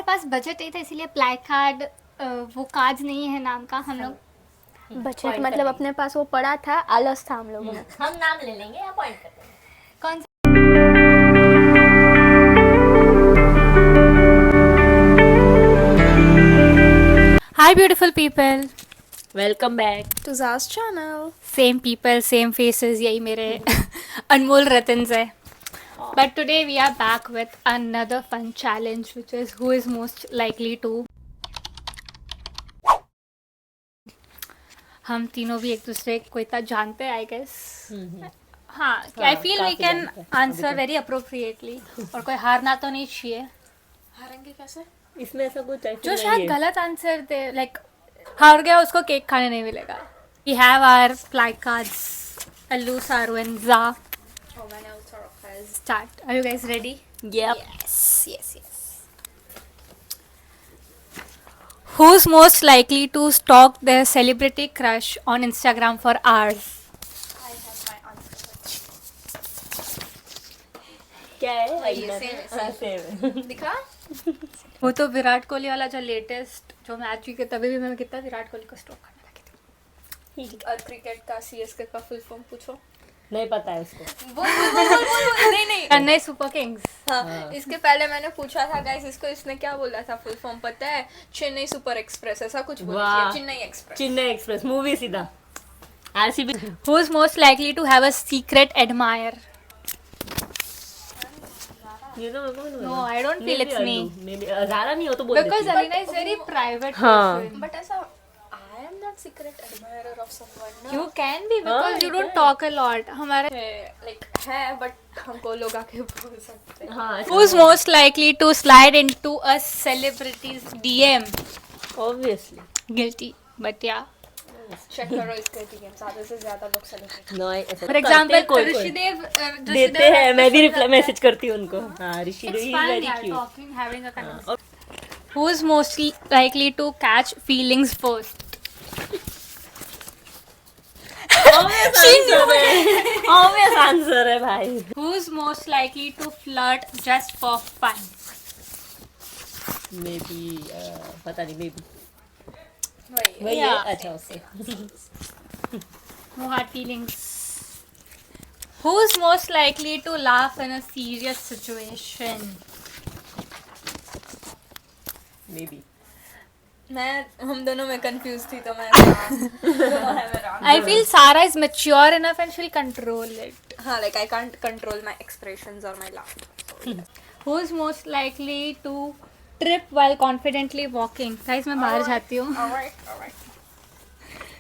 पास budget नहीं था इसीलिए प्लाई कार्ड वो कार्ड नहीं है नाम का हम लोग बजट मतलब अपने पास वो पड़ा था, आलस था हम लोगों में। हम नाम ले लेंगे या पॉइंट कर देंगे। कौन सा hi beautiful people, welcome back to Jaas channel. Same people same faces, यही मेरे अनमोल रतन्स है. But today we are back with another fun challenge, which is who is most likely to. हम तीनों भी एक दूसरे को इतना जानते हैं, आई गेस. हाँ, I feel we can answer very appropriately. और कोई हारना तो नहीं चाहिए. हारेंगे कैसे? इसमें ऐसा कुछ जो शायद गलत आंसर दे, लाइक हार गया उसको केक खाने नहीं मिलेगा. We have our play cards. Allu, Saru and Za. Oh, मैंने also रखा है। Start. Are you guys ready? Yep. Yes. Who's most likely to stalk their celebrity crush on Instagram for hours? I have my answer. क्या है? वही है, Same same है, same. दिखा? वो तो विराट कोहली वाला जो लेटेस्ट जो मैच हुई के तभी भी मैं कितना विराट कोहली को स्टॉक करने लगी थी. और क्रिकेट का सीएसके का फुल फॉर्म पूछो। नहीं पता है उसको। बोल नहीं। Chennai super Kings. हाँ, इसके पहले मैंने पूछा था गाइस, इसको इसने क्या बोला था फुल फॉर्म पता है? चेन्नई सुपर एक्सप्रेस, ऐसा कुछ बोला वाह। था। Chennai express. Chennai express movie सीधा। RCB. Who's most likely to have a secret admirer? ये तो मेरे को नहीं No, पता। I don't feel it's me. Maybe ज़्यादा नहीं हो तो बोल Because देती हूँ। Alina is very private हाँ. person. बट ऐसा I am not secret admirer of someone. You can be because you don't talk a lot. हमारे लाइक है बट हमको लोग आके बोल सकते हैं। हाँ. Who's most likely to slide into a celebrity's DM? Obviously. Guilty, but yeah. Check करो इसके डीएम, ज्यादा से ज्यादा लोग सेलिब्रिटी। No, ऐसा For करते example, हैं कोई-कोई। ऋषिदेव देते हैं, मैं भी रिप्लाई मैसेज करती हूँ उनको. हाँ, ऋषि It's is fun, very yeah, cute. talking, having a conversation. Who's most likely to catch feelings first? Obvious answer है भाई. Who's most likely to flirt just for fun? Maybe पता नहीं maybe. वही वही है. Yeah. अच्छा उससे. No hard feelings. Who's most likely to laugh in a serious situation? Maybe. हम दोनों में कंफ्यूज थी तो मैं दोनों है मेरा। I feel Sarah is mature enough and she'll control it. हाँ, like I can't control my expressions or my laugh. Who's most likely to trip while confidently walking? Guys, मैं बाहर जाती हूँ. Alright.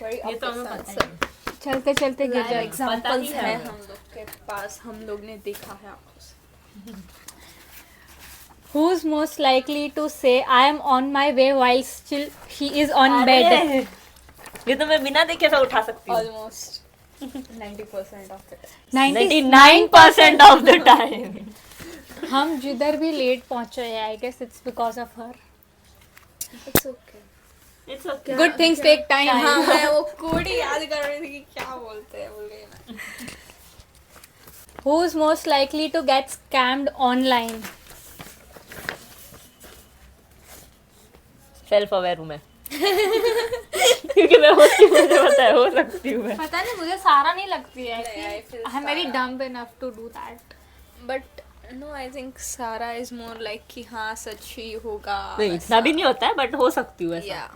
Very ये तो हमें obvious पता answer. ही चलते चलते गिर जाएगी. Examples है है हमें. हम लोग के पास, हम लोग ने देखा है आंखों से। Who's most likely to say I am on my way while still he is on bed? अरे, ये तो मैं बिना देखे ऐसा उठा सकती हूँ. Almost 90% of the time. 99% of the time. हम जिधर भी लेट पहुंचे हैं, I guess it's because of her. It's okay. It's okay. Good things take time. हाँ, मैं वो कोड ही याद कर रही थी कि क्या बोलते हैं, भूल गई मैं। Who's most likely to get scammed online? Self aware हूँ मैं. क्योंकि मैं होती हूँ, मुझे पता है हो सकती हूँ मैं. पता नहीं, मुझे सारा नहीं लगती है. नहीं, I feel I'm very Sara. dumb enough to do that. But no, I think Sara is more like कि हाँ सच ही होगा। नहीं इतना भी नहीं होता है बट हो सकती हूँ ऐसा. Yeah.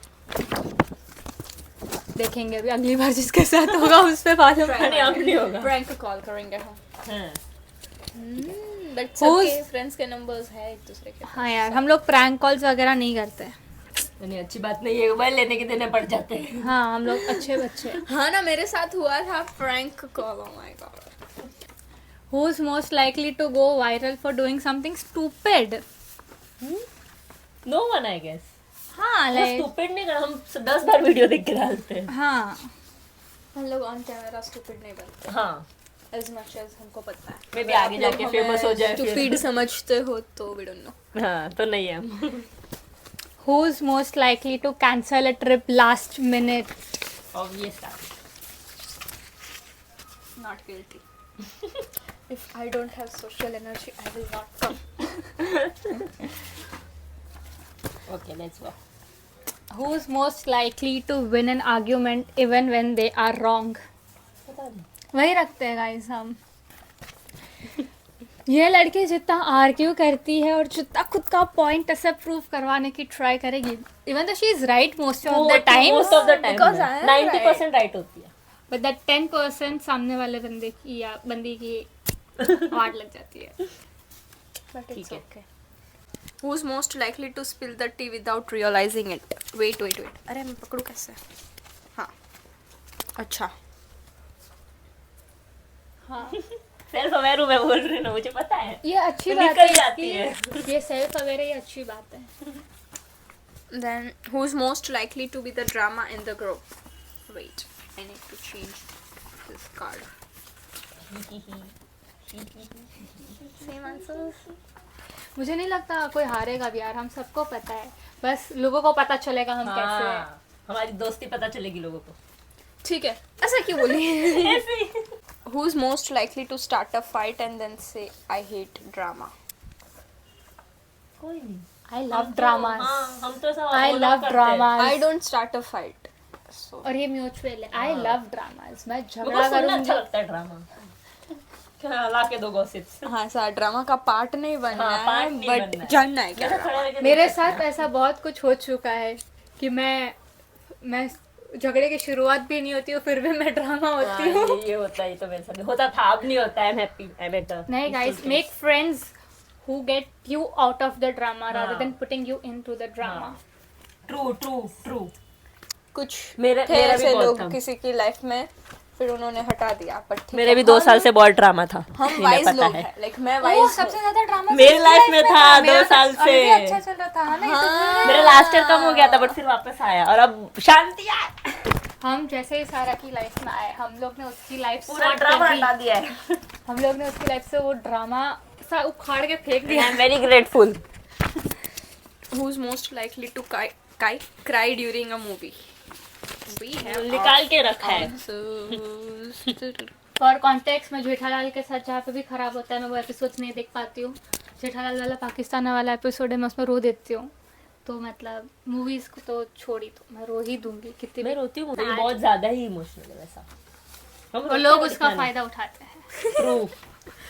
देखेंगे अभी अगली बार जिसके साथ होगा उस पे मालूम. नहीं अब नहीं होगा. Prank कॉल करेंगे हम। हाँ. बट Who's- सबके फ्रेंड्स के नंबर्स है एक दूसरे के। हाँ यार, हम लोग प्रैंक कॉल्स वगैरह नहीं करते. नहीं अच्छी बात नहीं है, मोबाइल लेने के देने पड़ जाते हैं. हाँ, हम लोग अच्छे बच्चे. हाँ ना, मेरे साथ हुआ था prank call. Oh my god. Who's most likely to go viral for doing something stupid? No one I guess. हाँ, like स्टूपिड नहीं कर, हम 10 बार वीडियो देख के डालते हैं. हाँ. हम लोग ऑन कैमरा स्टूपिड नहीं बनते। हाँ. As much as हमको पता है। मे बी आगे जाके फेमस हो जाए. स्टूपिड समझते हो तो we don't know. हाँ तो नहीं है हम. Who's most likely to cancel a trip last minute? Obvious. Not guilty. If I don't have social energy, I will not come. Okay let's go. Who is most likely to win an argument even when they are wrong? पता नहीं. वही रखते हैं guys हम. ये लड़की जितना argue करती है और जितना खुद का पॉइंट ऐसे प्रूव करवाने की ट्राई करेगी, even though she is right most of the time, Most of the time. Because I am 90% right होती है. but that 10% सामने वाले बंदे की या बंदी की वाट लग जाती है. But it's ठीक है. okay. Who's most likely to spill the tea without realizing it? Wait. अरे मैं पकड़ू कैसे? हाँ. अच्छा. हाँ, सेल्फ अवेयर हूँ मैं, बोल रही हूँ ना, मुझे पता है. ये अच्छी तो बात निकल है जाती कि ये सेल्फ अवेयर है, ये अच्छी बात है. Then who's most likely to be the drama in the group? Wait, I need to change this card. Same answers. मुझे नहीं लगता कोई हारेगा भी यार, हम सबको पता है, बस लोगों को पता चलेगा हम कैसे हैं. हाँ, हमारी दोस्ती पता चलेगी लोगों को. ठीक है. ऐसा क्यों बोली? ऐसे ही. Who's most likely to start a fight and then say I hate drama? कोई नहीं. I love dramas. हाँ, हम तो सब I वो लोग love करते हैं. dramas. I don't start a fight. So और ये म्यूचुअल है. I love dramas. मैं मुझे झगड़ा सुनना करूंगी. अच्छा लगता है ड्रामा. क्या ला के दो गॉसिप्स. हाँ सर, ड्रामा का पार्ट नहीं बनना हाँ, है, part नहीं बट बनना है. जानना है क्या जैसे drama? खड़े रह के मेरे देख सकते साथ ऐसा बहुत कुछ हो चुका है कि मैं झगड़े की शुरुआत भी नहीं होती हूँ, फिर भी मैं ड्रामा हैं. होती हाँ, हूँ. ये होता है, ये तो मेरे साथ भी होता था, अब नहीं होता है. I am happy, I am better. नहीं guys, make friends who get you out of the drama rather हाँ. than putting you into the drama. True. कुछ मेरा थे भी ऐसे बहुत लोग था. किसी की लाइफ में, फिर उन्होंने हटा दिया. पर ठीक मेरे है, भी 2 हम- साल से बहुत ड्रामा था. हम इन्हें वाइज पता लोग है. हैं. लाइक मैं ओह, वाइज सबसे ज्यादा ड्रामा मेरी life में था 2 साल से. अभी भी अच्छा चल रहा था ना, ये तो हाँ. मेरा लास्ट ईयर कम हो गया था, बट फिर वापस आया और अब शांति है. हम जैसे ही सारा की लाइफ में आए, हम लोग ने उसकी लाइफ पूरा ड्रामा हटा दिया है. हम लोग ने उसकी लाइफ से वो ड्रामा सा उखाड़ के फेंक आई दिया. Am very grateful. who's most likely to cry during a movie? We have निकाल के रखा है. answers. और कॉन्टेक्स्ट में जेठालाल के साथ जहाँ पे भी खराब होता है, मैं वो एपिसोड्स नहीं देख पाती हूँ. जेठालाल वाला पाकिस्तान वाला एपिसोड है, मैं उसमें रो देती हूँ. तो मतलब मूवीज को तो छोड़ी, तो मैं रो ही दूंगी कितनी मैं भी. रोती हूँ, मुझे बहुत ज्यादा ही इमोशनल है वैसा. हम और लोग उसका फायदा उठाते हैं.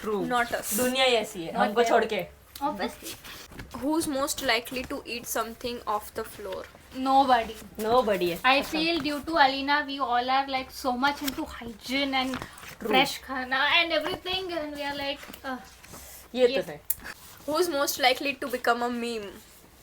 ट्रू. Not us. दुनिया ही ऐसी है, हमको छोड़ के. Obviously. Who's most likely to eat something off the floor? Nobody. Nobody है. I feel due to Alina, we all are like so much into hygiene and fresh khana and everything, and we are like, ये तो Yes. है. Who's most likely to become a meme?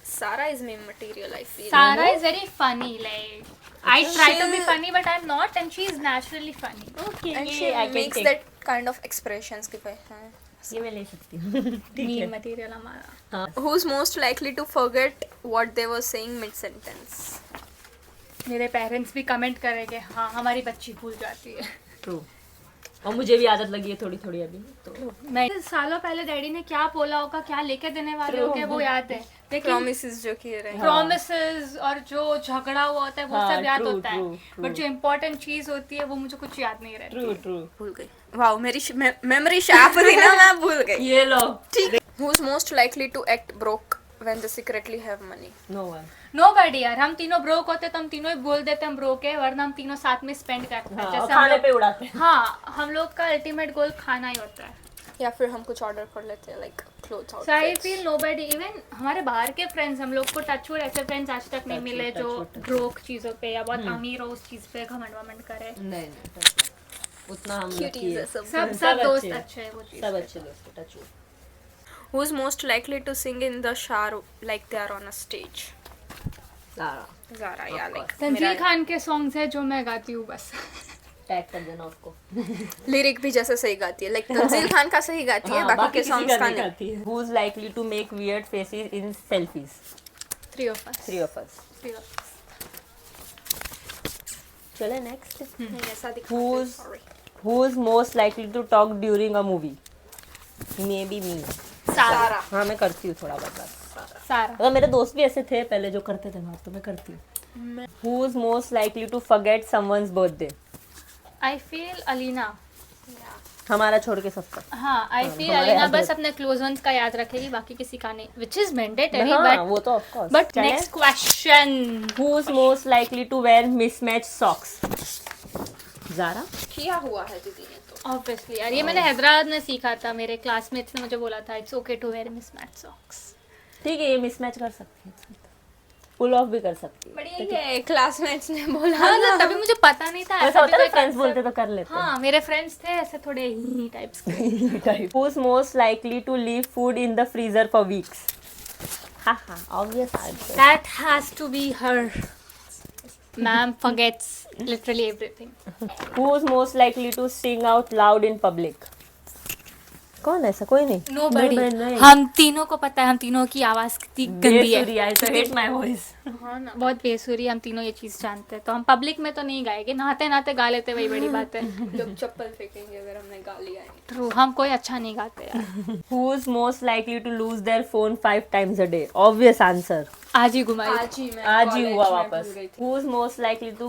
Sarah is meme material, I feel. Sarah is very funny. Like, I try to be She'll- funny, but I'm not, and she is naturally funny. Okay, And ये she I can makes take. that kind of expressions कि भाई हाँ. ये मैं ले सकती हूँ. ठीक Meme है. material हमारा. हाँ. Who's most likely to forget what they were saying mid-sentence? मेरे पेरेंट्स भी कमेंट करेंगे, हाँ हमारी बच्ची भूल जाती है. ट्रू. और मुझे भी आदत लगी है थोड़ी थोड़ी अभी तो. मैं सालों पहले डैडी ने क्या बोला होगा, क्या लेके देने वाले होंगे, वो याद है. लेकिन Promises जो किए रहे. promises और जो झगड़ा हुआ होता है वो हाँ, सब याद true, होता है, true, true. बट जो इम्पोर्टेंट चीज होती है वो मुझे कुछ याद नहीं रहती. ट्रू. भूल गई. वाओ, मेरी मेमोरी शार्प थी ना, मैं भूल गई. ये लो. ठीक. Who's most likely to act broke when they secretly have money? No one. Nobody यार, हम तीनों ब्रोक होते तो हम तीनों ही बोल देते हम ब्रोक है, वरना हम तीनों साथ में स्पेंड करते हैं. हाँ, और जैसे हम खाने लोग, पे उड़ाते हैं. हाँ हम लोग का अल्टीमेट गोल खाना ही होता है. या फिर हम कुछ ऑर्डर कर लेते हैं, like clothes So I outfits. feel nobody, even हमारे बाहर के फ्रेंड्स, हम लोग को टचवुड ऐसे फ्रेंड्स आज तक नहीं Touch मिले wood, जो touch wood. ब्रोक चीजों पे या बहुत अमीर हो उस चीज पे घमंड वमंड करे. नहीं उतना हम Cuties लकी है. है सब. सब सब सब दोस्त अच्छे हैं. अच्छे हैं वो चीज. सब अच्छे दोस्त touch wood. Who's most likely to sing in the shower like they are on a stage? सारा Zara, yeah, like Tanzeer Khan के सॉन्ग्स है जो मैं गाती हूँ बस. टैग कर देना उसको. लिरिक भी जैसे सही गाती है, लाइक तंजील खान का सही गाती है, हाँ, बाकी के किसी सॉन्ग्स का नहीं नहीं. करती है. Who's likely to make weird faces in selfies? 3 of us. 3 of us. 3 of us. चले नेक्स्ट. नहीं, ऐसा दिखाते. Who's Sorry. Who's most likely to talk during a movie? Maybe me. Zara. हाँ मैं करती हूँ थोड़ा बहुत बात. सारा. अगर मेरे दोस्त भी ऐसे थे पहले जो करते थे बात, तो मैं करती हूँ. Who's most likely to forget someone's birthday? I feel Alina. Yeah. हमारा छोड़ के सबका। हाँ आई फील हमारे अलीना याद बस रहता। अपने क्लोज वंस का याद रखेगी, बाकी किसी का नहीं, विच इज मैंडेटरी। हाँ वो तो of course. But next question, who is most likely to wear mismatch socks? Zara. किया हुआ है दीदी ने तो। ऑब्वियसली यार, ये मैंने हैदराबाद में सीखा था, मेरे क्लासमेट्स ने मुझे बोला था it's okay to wear mismatch socks. ठीक है, ये मिसमैच कर सकती है, पुल ऑफ भी कर सकती है। बढ़िया ये क्लासमेट्स ने बोला हाँ ना। तो तभी मुझे पता नहीं था ऐसा होता है ना, भी कोई फ्रेंड्स concept- बोलते तो कर लेते हैं। हाँ मेरे फ्रेंड्स थे ऐसे थोड़े ही टाइप्स के। Who is most likely to leave food in the freezer for weeks? Haha, obvious answer. That has to be her. Ma'am forgets literally everything. Who is most likely to sing out loud in public? कौन ऐसा? कोई नहीं। Nobody. नहीं, नहीं। हम तीनों को पता है हम तीनों की आवाज कितनी गंदी है। बेसुरी, I so hate my voice. हाँ ना, बहुत बेसुरी, हम तीनों ये चीज जानते हैं, तो हम पब्लिक में तो नहीं गाएंगे, नहाते नहाते गा लेते, वही बड़ी बात है। लोग चप्पल फेंकेंगे अगर हमने गा लिया है। ट्रू, हम कोई अच्छा नहीं गाते यार। Who is most likely to lose their phone 5 times a day? Obvious answer. आज ही घुमाई। आज ही मैं आज ही college हुआ में वापस। भूल गई थी। Who is most likely to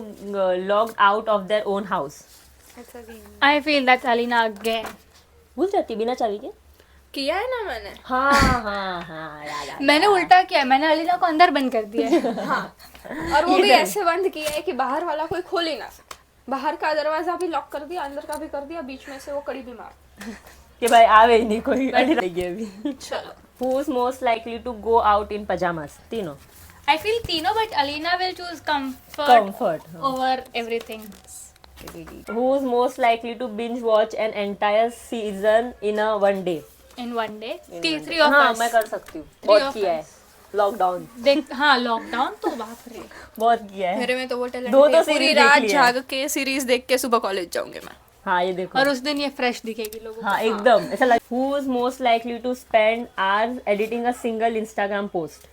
log out of their own house? I feel that's Alina again. भूल जाती बिना चाबी के? किया है ना मैंने। हाँ हाँ हाँ, याद आ मैंने उल्टा किया है, मैंने अलीना को अंदर बंद कर दिया है। और वो भी ऐसे बंद किया है कि बाहर वाला कोई खोल ही ना सके। बाहर का दरवाजा भी लॉक कर दिया, अंदर का भी कर दिया, बीच में से वो कड़ी भी मार। कि भाई आवे ही नहीं कोई, अड़ी रहेगी अभी। चलो Who is most likely to go out in pajamas? तीनों। I feel तीनों, but Alina will choose comfort Comfort. over everything. Who is most likely to binge watch an entire season in a one day? In one day, three of हाँ us. मैं कर सकती हूँ, of बहुत किया है। Lockdown देख हाँ लॉकडाउन तो बाप रे। बहुत किया है। मेरे में तो वो टैलेंट दो है, तो पूरी series रात देख लिया है। जाग के सीरीज देख के सुबह कॉलेज जाऊंगी मैं। हाँ ये देखो। और उस दिन ये फ्रेश दिखेगी लोगों को। हाँ एकदम ऐसा लग। Who is most likely to spend hours editing a single Instagram post?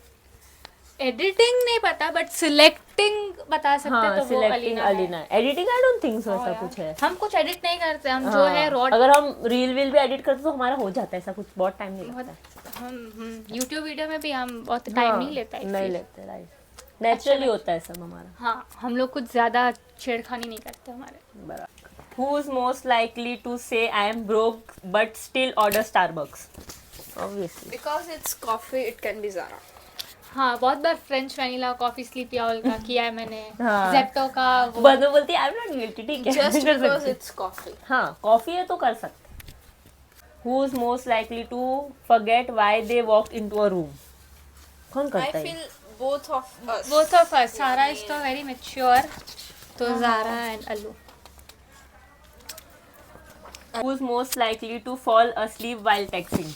Editing नहीं पता, बट सिलेक्टिंग बता सकते हाँ तो वो सिलेक्टिंग अलीना है। Alina. Editing I don't think so हाँ ऐसा यार, कुछ है। हम कुछ एडिट नहीं करते, हम जो हाँ, है रॉ। अगर हम रील वील भी एडिट करते तो हमारा हो जाता है, ऐसा कुछ बहुत टाइम नहीं लगता है। हम यूट्यूब वीडियो में भी हम बहुत टाइम हाँ, नहीं लेता है। नहीं लेते, राइट। नेचुरली होता है सब हमारा। हाँ हम लोग कुछ ज्यादा छेड़खानी नहीं करते हमारे। बराबर। Who is most likely to say I am broke but still order Starbucks? Obviously. Because it's coffee, it can be Zara. हाँ बहुत बार French vanilla coffee Sleepy Owl का किया है मैंने। हाँ। जेप्टो का वो। बदो बोलती है आई एम नॉट गिल्टी, ठीक है। Just कर because सकते। it's coffee. हाँ कॉफी है तो कर सकते। Who is most likely to forget why they walked into a room? कौन I करता है? feel both of us. Both of us, सारा इज तो वेरी मैच्योर, तो ज़ारा एंड अलू। Who is most likely to fall asleep while texting?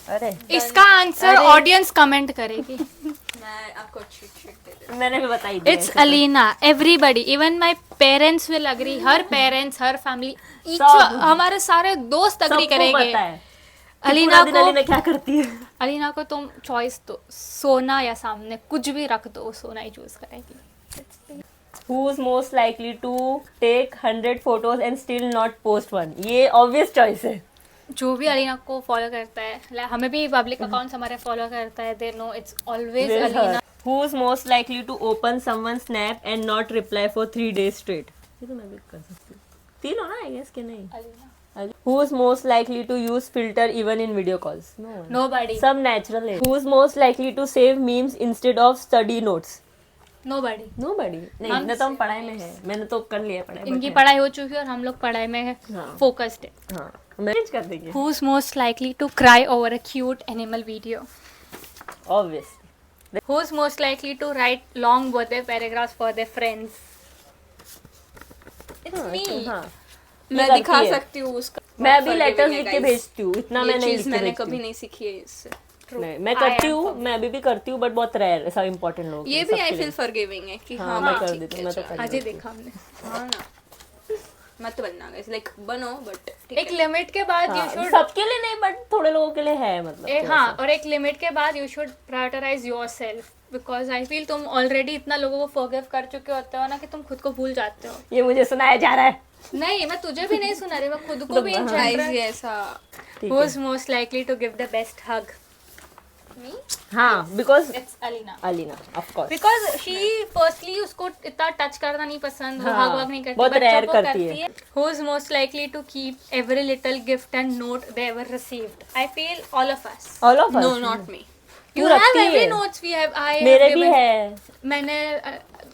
अरे इसका answer audience comment करेगी। मैं आपको cheat दे देती मैंने भी बताई दिया इट्स ऐसे तो। Alina, everybody, even my parents will agree, her parents her family, सब। हमारे सारे दोस्त अग्री सबको करेंगे। पता है। अलीना पूरा दिन को अलीना क्या करती है? अलीना को तुम चॉइस दो, सोना या सामने कुछ भी रख दो, सोना ही चूज करेगी। Who is most likely to take 100 photos and still not post one? ये obvious choice है। जो भी अलीना को फॉलो करता है, हमें भी पब्लिक अकाउंट्स हमारे फॉलो करता है, they know it's always There's Alina. her. Who is most likely to open someone's snap and not reply for 3 days straight? ये तो मैं भी कर सकती हूँ। तीनों ना I guess के नहीं। Alina. Who is most likely to use filter even in video calls? No one. Nobody. सब natural है। Who is most likely to save memes instead of study notes? Nobody. Nobody. नहीं हम इतना तो हम पढ़ाई में है। मैंने तो कर लिया पढ़ाई। इनकी but पढ़ाई हो चुकी है और हम लोग पढ़ाई में हाँ। फोकस्ड है। है। हाँ मैनेज कर देंगे। Who's most likely to cry over a cute animal video? Obviously. Who's most likely to write long birthday paragraphs for their friends? It's हाँ, me. हाँ। मैं करती दिखा है। सकती हूँ उसका। मैं भी Forgiving लेटर्स है, लिख के guys. भेजती हूँ, इतना ये मैं नहीं चीज लिख के मैंने भेजती कभी हूँ। नहीं सीखी है इससे। नहीं मैं I करती am हूँ, मैं अभी भी करती हूँ, बट बहुत रेयर ऐसा इंपॉर्टेंट लोग। ये भी आई फील फॉरगिविंग है कि हाँ, हाँ मैं हाँ, कर ठीक देती है, हूँ, मैं तो चलो। कर आज ही देखा हमने। हाँ ना, मत बनना गाइस, लाइक बनो बट एक लिमिट के बाद यू शुड सबके लिए नहीं बट थोड़े लोगों के लिए है मतलब। हाँ, और एक लिमिट के बाद you should prioritise yourself, because I feel तुम ऑलरेडी इतना लोगों को फॉरगिव कर चुके होते हो ना कि तुम खुद को भूल जाते हो। ये मुझे सुनाया जा रहा है। नहीं, मैं तुझे भी नहीं सुना रही, मैं खुद को भी इन गाइस जनरल। ये ऐसा ठीक Who है। is most likely to give the best hug? me. हाँ because It's Alina. Alina of course Because she firstly उसको इतना टच करना नहीं पसंद, वो हाँ, हग नहीं करती, बहुत but rare जब वो करती है। Who is most likely to keep every little gift and note they ever received? I feel all of us. All of No, not me. You तू have रखती every है। notes we have. I मेरे have भी given. है मैंने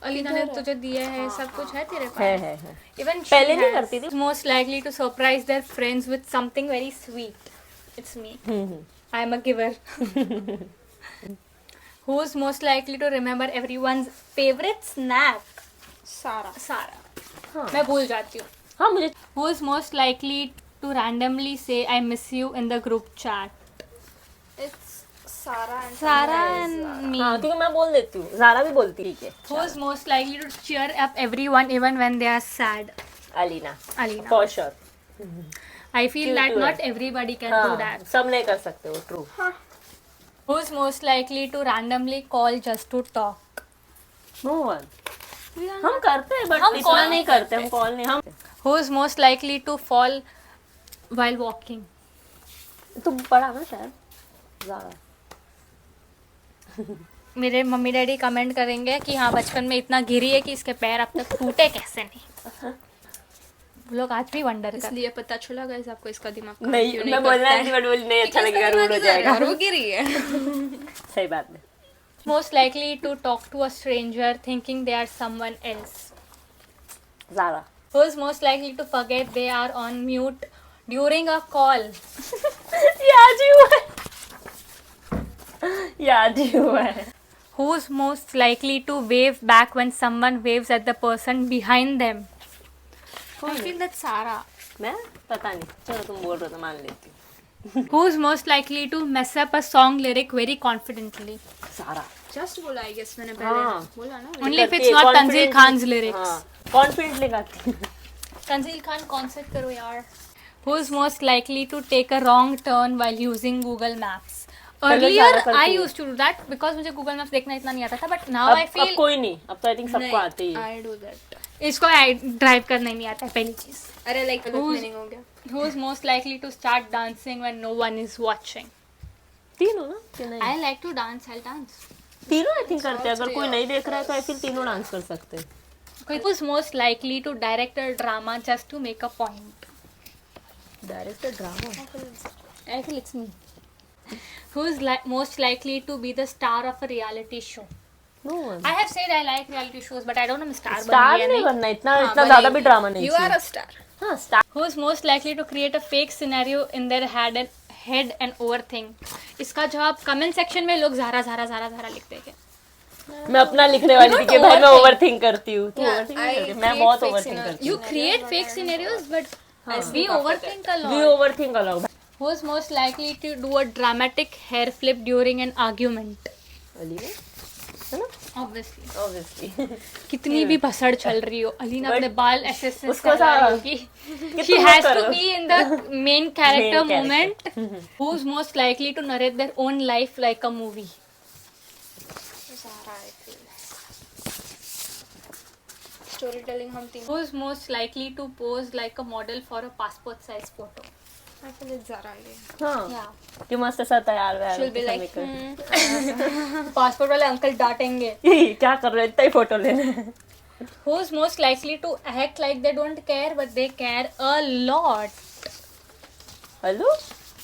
अलीना ने तुझे दिया है, सब कुछ है तेरे है पास. है Even she पहले नहीं has. करती थी। Most likely to surprise their friends with something very sweet. It's me. I am a giver. Who's most likely to remember everyone's favorite snack? Sarah. सारा. हाँ मैं भूल जाती हूँ. हाँ मुझे Who is most likely to randomly say I miss you in the group chat? It's Sarah and Sarah Tanya is, and me. हाँ क्योंकि मैं बोल देती हूँ ज़ारा भी बोलती है ठीक है Who is most likely to cheer up everyone even when they are sad? Alina Alina. For sure I feel Cute that too not है। everybody can do हाँ that. सब नहीं कर सकते वो true Who is most likely to randomly call just to talk? No one हम करते हैं बट हम इतना call नहीं करते हम कॉल नहीं हम Who is most likely to fall while walking? तुम पढ़ा ना शायद ज़ारा मेरे मम्मी डैडी कमेंट करेंगे कि हाँ बचपन में इतना गिरी है कि इसके पैर अब तक टूटे कैसे नहीं. वो लोग आज भी वंडर कर. इसलिए पता चला गाइस आपको इसका दिमाग काम नहीं क्यों मैं बोलना है बट बोली नहीं अच्छा लगेगा रूड हो जाएगा और वो गिरी है. सही बात है Most likely to talk to a stranger thinking they are someone else. Zaara Who is most likely to forget they are on mute during a call? याद ही हुआ है याद ही हुआ है Who is most likely to wave back when someone waves at the person behind them? I feel that's Sarah. मैं पता नहीं चलो तुम बोल रहे हो तो मान लेती हूँ Who is most likely to mess up a song lyric very confidently? Zara just बोला आई गेस मैंने हाँ। पहले बोला ना. Only if करती it's है, not confidently- Tanzil Khan's lyrics. हाँ कॉन्फिडेंटली गाती है Tanzil Khan concert करो यार. Who is most likely to take a wrong turn while using Google Maps? पहले Earlier ज़्यादा करती I है। used to do that because मुझे Google Maps देखना इतना नहीं आता था, but now I अब feel कोई नहीं अब तो आई थिंक सबको आते ही है आई डू दैट. इसको ड्राइव करना ही नहीं आता है पहली चीज. अरे लाइक Who's- मीनिंग हो गया. Who is most likely to start dancing when no one is watching? तीनों ना कि नहीं I like to dance. I'll dance. तीनों आई थिंक करते हैं अगर कोई नहीं देख रहा है तो आई फील तीनों डांस कर सकते हैं Who is most likely to direct a drama just to make a point? Director drama I feel it's me. Who is most likely to be the star of a reality show? No one I have said I like reality shows, but I don't know I'm star star बनूंगी या नहीं नहीं. बनना इतना इतना ज्यादा भी drama नहीं You are a star. हाँ star Who is most likely to create a fake scenario in their head and overthink? इसका जवाब comment section में लोग ज़ारा ज़ारा ज़ारा ज़ारा लिखते हैं. मैं अपना लिखने वाली थी कि भाई मैं ओवरथिंक करती हूँ तू Yeah, ओवरथिंक I करती है मैं create बहुत fake ओवरथिंक scenario. करती You create fake scenarios, but we overthink a हूँ lot. वी ओवरथिंक अलग Who is most likely to do a dramatic hair flip during an argument? Ali है ना Obviously. Obviously कितनी भी भसड़ चल रही हो, अलीना But अपने बाल ऐसे ऐसे उसको सहला सा- रही होगी. कि She तुम has करो। to be in the main character Main moment. Who's most likely to narrate their own life like a movie? Sarah, I feel. Storytelling हम तीन. Who's most likely to pose like a model for a passport size photo? I feel it's Zara again. हाँ Yeah. कि मस्त सा तैयार वैयार She'll be होके like, सब passport वाले अंकल डांटेंगे. निकल- क्या कर रहे हो इतना ही फोटो लेने हैं। Who's most likely to act like they don't care but they care a lot? Hello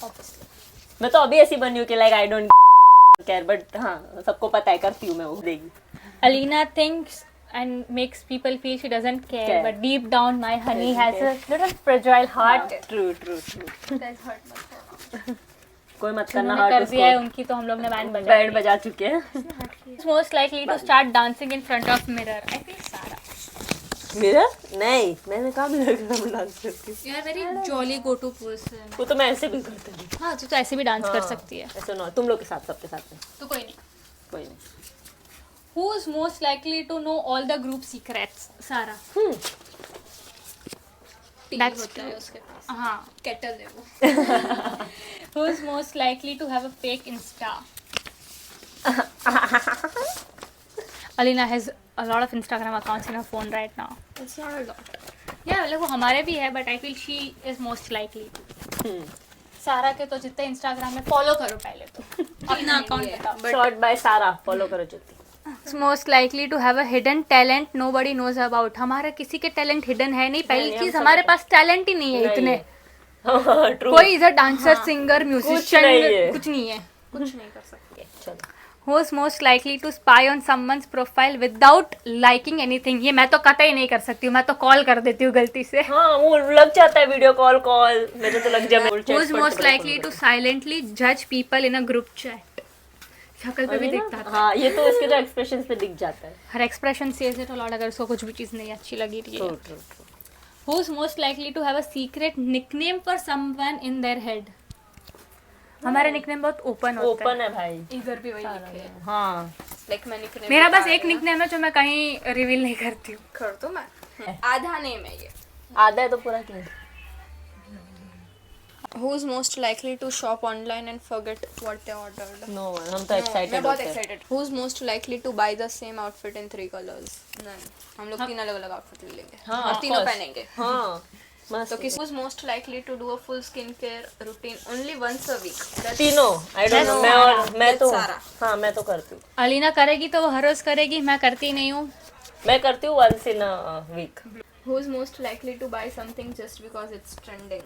Obviously. मैं तो अभी ऐसी बनी हूँ कि like I don't care but हाँ सबको पता है करती हूँ मैं वो देगी Alina thinks and makes people feel she doesn't care, Care. but deep down my honey has care. a little fragile heart. True true true Guys, hurt मत कोई मत करना उन्होंने हार्ट कर दिया है उसको उनकी तो हम लोग ने बैंड बजा बैंड बजा चुके हैं Who's most likely to start dancing in front of mirror? I feel Sarah. मेरा नहीं मैंने कहा मेरा घर डांस करती हूँ You are very jolly go-to person. वो तो मैं ऐसे भी करती हूँ हाँ तो ऐसे भी डांस कर सकती है. ऐसे ना तुम लोग के साथ सबके साथ में तो कोई नहीं. कोई नहीं Who's most likely to know all the group secrets? Sarah. That's होता है true. उसके पास. हाँ. Kettle है वो. Who's most likely to have a fake Insta? Alina has a lot of Instagram accounts in her phone right now. It's not a lot. Yeah, मतलब वो हमारे भी है, but I feel she is most likely. सारा के तो जितने Instagram में follow करो पहले तो. अपना अकाउंट बताओ। शॉर्ट बाय सारा फॉलो करो Jyoti. Most likely to have a hidden talent nobody knows about. हमारा किसी के टैलेंट हिडन है नहीं, पहली नहीं, चीज हम हमारे सब पास टैलेंट ही नहीं है नहीं इतने। है। ट्रू। कोई इधर डांसर सिंगर म्यूजिशियन नहीं है। कुछ नहीं है। कुछ नहीं कर सकते। चलो Who is most likely to spy on someone's profile without liking anything? ये मैं तो कतई नहीं कर सकती हूँ, मैं तो कॉल कर देती हूँ गलती से। हाँ वो लग जाता है वीडियो कॉल मेरे तो लग जाए। Who is most likely to silently judge people in a group chat? शक्ल पे भी दिखता था। हाँ ये तो इसके तो एक्सप्रेशन पे दिख जाता है। हर एक्सप्रेशन से ऐसे लॉट अगर उसको कुछ भी चीज़ नहीं अच्छी लगी रही है। True true true. Who is most likely to have a secret nickname for someone in their head? हमारा निकनेम बहुत ओपन होता ओपन है भाई। इधर भी वही लिखे है। हाँ लाइक मैं निकनेम मेरा बस एक निकनेम है जो मैं कहीं रिवील नहीं करती हूँ। कर दो मैं। आधा नेम है ये। आधा है तो पूरा क्या? Who is most likely to shop online and forget what they ordered? No हम तो एक्साइटेड मैं बहुत होते हैं। Excited. Who is most likely to buy the same outfit in 3 colors? नहीं, हम लोग 3 अलग-अलग आउटफिट ले लेंगे हाँ, और of तीनों course. पहनेंगे। हाँ तो मस्त। किस who's most likely to do a full skincare routine only once a week? That's तीनों आई डोंट नो। मैं तो सारा। हाँ मैं तो करती हूँ। अलीना करेगी तो वो हर रोज करेगी, मैं करती नहीं हूँ। मैं करती हूँ once in a week. Who is most likely to buy something just because it's trending?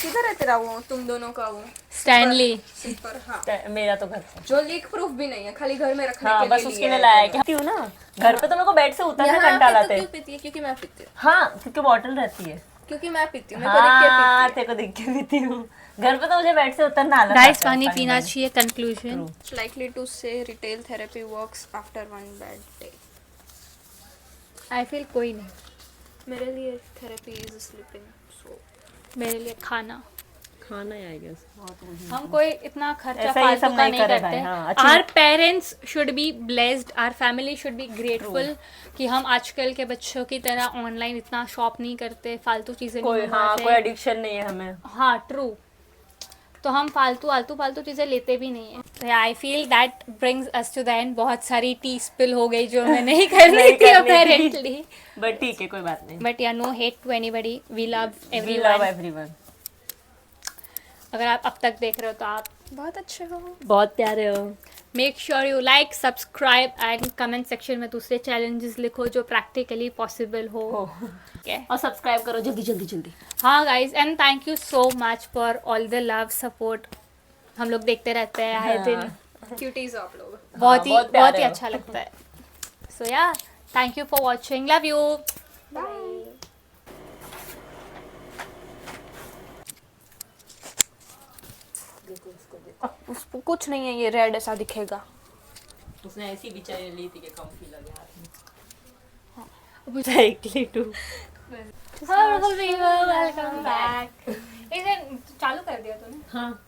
किधर है तेरा वो तुम दोनों का वो स्टैनली। super, हाँ मेरा तो घर से। जो लीक प्रूफ भी नहीं है, खाली घर में रखने हाँ के बस लिए उसके लिया लिए है लाया दोनों। क्या ना घर पे तो मेरे को बेड से उतरने यहाँ घंटा पे तो लाते क्यों हैं। पीती है? क्योंकि मैं पीती हूँ। हाँ क्योंकि बॉटल रहती है। क्योंकि मैं पीती हूँ, मेरे को देख के हाँ पीती तेरे को देख के पीती हूँ। घर पे तो मुझे बेड से उतरना आलस गाइस आता है, पानी पीना चाहिए। कंक्लूजन। है। Likely to say retail therapy works after one bad day. I feel कोई नहीं। मेरे लिए थेरेपी इज स्लीपिंग। सो मेरे लिए खाना। खाना आई गेस। हम कोई इतना खर्चा ऐसा ये फालतू सब का नहीं नहीं करे करते। भाई, हाँ, अच्छी- our parents should be blessed, our family should be grateful कि हम आजकल के बच्चों की तरह ऑनलाइन इतना शॉप नहीं करते, फालतू चीजें नहीं कोई हाँ मंगाते। कोई एडिक्शन नहीं है हमें। हाँ ट्रू। तो हम फालतू चीज़ें लेते भी नहीं है। I feel that brings us to the end. बहुत सारी टी स्पिल हो गई जो मैं नहीं करनी नहीं थी करनी थी। अपेरेंटली। बट ठीक है कोई बात नहीं। But yeah no hate to anybody, we love we love everyone. Everyone. अगर आप अब तक देख रहे हो तो आप बहुत अच्छे हो। बहुत प्यारे हो। Make sure you like, subscribe and comment section में दूसरे चैलेंजेस लिखो जो प्रैक्टिकली पॉसिबल हो। Okay. और सब्सक्राइब करो जल्दी जल्दी जल्दी। हाँ guys, and thank you so much for all the love support. हम लोग देखते रहते हैं आए दिन। क्यूटीज आप लोग। बहुत ही बहुत प्यारे बहुत ही हो। अच्छा लगता है। So yeah thank you for watching, love you. Bye. उसको कुछ नहीं है, ये रेड ऐसा दिखेगा। उसने ऐसी बेचारी ली थी कि कम्फी लगे हाथ में। Directly to welcome back. इसे चालू कर दिया तूने? हाँ